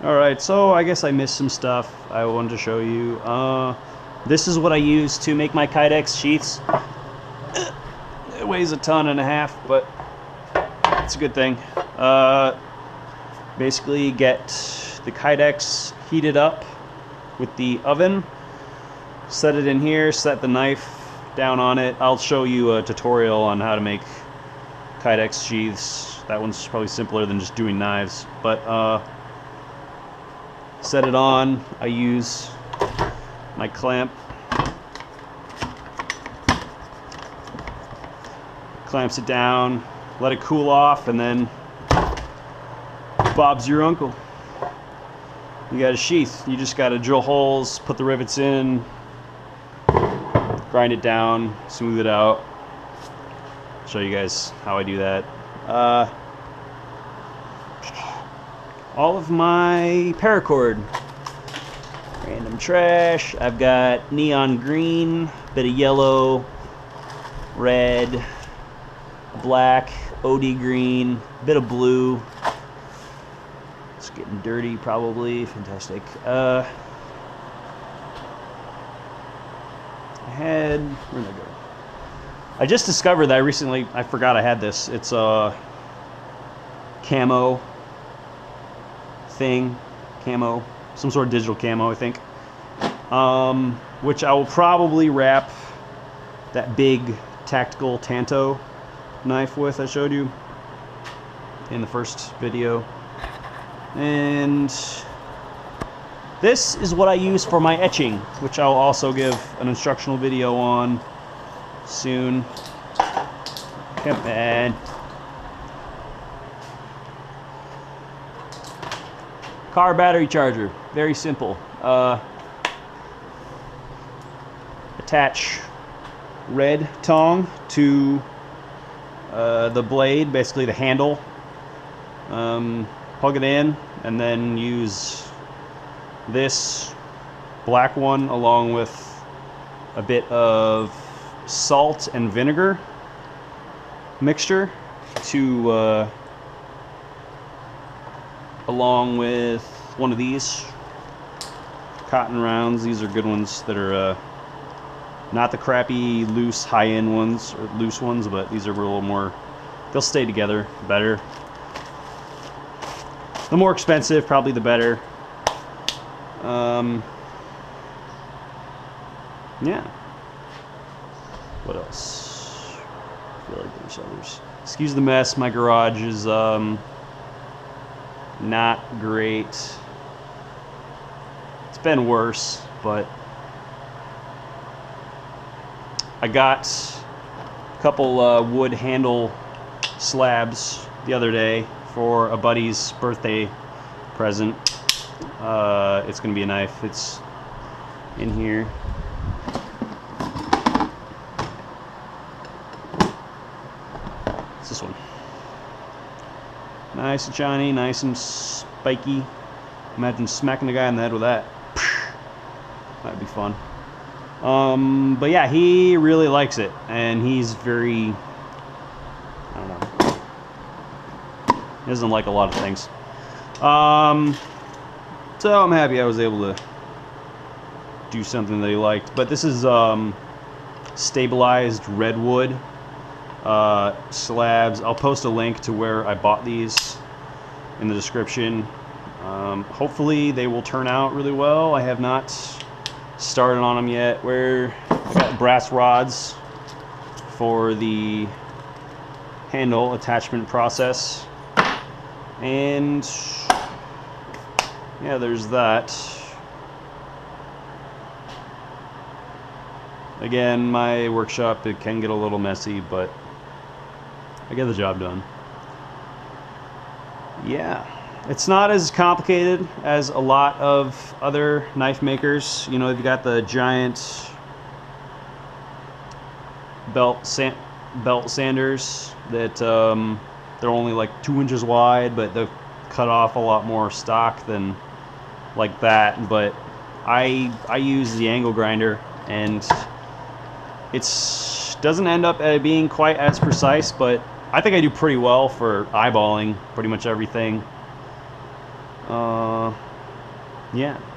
Alright, so I guess I missed some stuff I wanted to show you. This is what I use to make my Kydex sheaths. It weighs a ton and a half, but it's a good thing. Basically get the Kydex heated up with the oven, set it in here, set the knife down on it. I'll show you a tutorial on how to make Kydex sheaths. That one's probably simpler than just doing knives, but set it on. I use my clamp. Clamps it down, let it cool off, and then Bob's your uncle. You got a sheath. You just got to drill holes, put the rivets in, grind it down, smooth it out. Show you guys how I do that. All of my paracord, random trash. I've got neon green, bit of yellow, red, black, OD green, bit of blue. It's getting dirty probably. Fantastic. I where'd I go? I just discovered that I forgot I had this. It's a camo thing, some sort of digital camo, I think. Which I will probably wrap that big tactical Tanto knife with I showed you in the first video. And this is what I use for my etching, which I'll also give an instructional video on soon. Come on. Car battery charger, very simple. Attach red tong to the blade, basically the handle. Plug it in, and then use this black one along with a bit of salt and vinegar mixture to along with one of these cotton rounds. These are good ones that are not the crappy loose high-end ones or loose ones, but these are a little more, they'll stay together better. The more expensive, probably the better. Yeah. What else? I feel like there's others. Excuse the mess. My garage is not great. It's been worse, but I got a couple wood handle slabs the other day for a buddy's birthday present. It's gonna be a knife. It's in here. It's this one. Nice and shiny, nice and spiky. Imagine smacking the guy in the head with that. That'd be fun. But yeah, he really likes it, and he's very, I don't know, he doesn't like a lot of things. So I'm happy I was able to do something that he liked. But this is stabilized redwood slabs. I'll post a link to where I bought these in the description. Hopefully they will turn out really well. I have not started on them yet. I got brass rods for the handle attachment process, and yeah, there's that. Again, my workshop, it can get a little messy, but I get the job done. Yeah, it's not as complicated as a lot of other knife makers. You know, you've got the giant belt sanders that they're only like 2 inches wide, but they've cut off a lot more stock than like that. But I use the angle grinder, and it doesn't end up being quite as precise, but I think I do pretty well for eyeballing pretty much everything. Yeah,